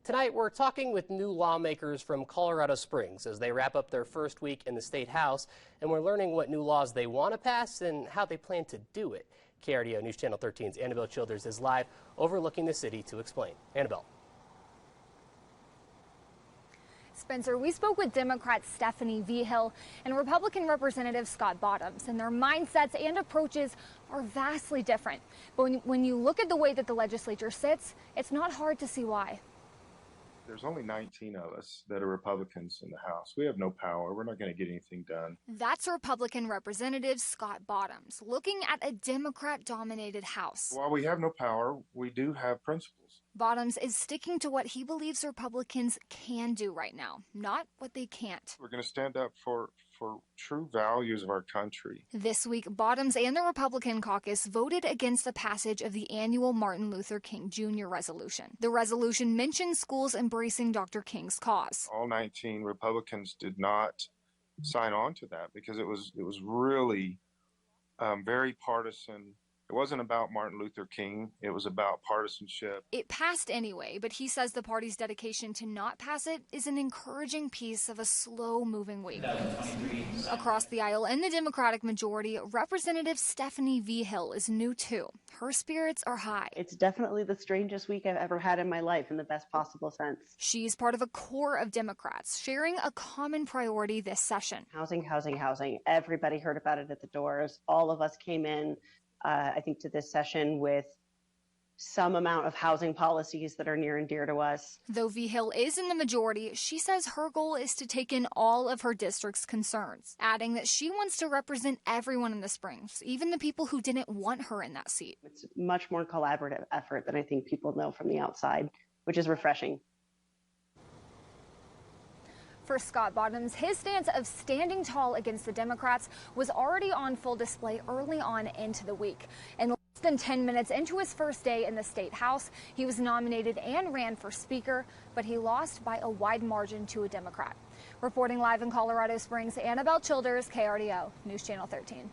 Tonight, we're talking with new lawmakers from Colorado Springs as they wrap up their first week in the State House, and we're learning what new laws they want to pass and how they plan to do it. KRDO News Channel 13's Annabelle Childers is live overlooking the city to explain. Annabelle. Spencer, we spoke with Democrat Stephanie Vigil and Republican Representative Scott Bottoms, and their mindsets and approaches are vastly different. But when you look at the way that the legislature sits, it's not hard to see why. There's only 19 of us that are Republicans in the House. We have no power. We're not going to get anything done. That's Republican Representative Scott Bottoms looking at a Democrat-dominated House. While we have no power, we do have principles. Bottoms is sticking to what he believes Republicans can do right now, not what they can't. We're going to stand up for true values of our country. This week, Bottoms and the Republican caucus voted against the passage of the annual Martin Luther King Jr. resolution. The resolution mentions schools embracing Dr. King's cause. All 19 Republicans did not sign on to that because it was really very partisan. It wasn't about Martin Luther King. It was about partisanship. It passed anyway, but he says the party's dedication to not pass it is an encouraging piece of a slow-moving week. Across the aisle in the Democratic majority, Representative Stephanie Vigil is new too. Her spirits are high. It's definitely the strangest week I've ever had in my life in the best possible sense. She's part of a core of Democrats sharing a common priority this session. Housing, housing, housing. Everybody heard about it at the doors. All of us came in I think to this session with some amount of housing policies that are near and dear to us. Though Vigil is in the majority, she says her goal is to take in all of her district's concerns, adding that she wants to represent everyone in the Springs, even the people who didn't want her in that seat. It's a much more collaborative effort than I think people know from the outside, which is refreshing. For Scott Bottoms, his stance of standing tall against the Democrats was already on full display early on into the week. And less than 10 minutes into his first day in the State House, he was nominated and ran for Speaker, but he lost by a wide margin to a Democrat. Reporting live in Colorado Springs, Annabelle Childers, KRDO News Channel 13.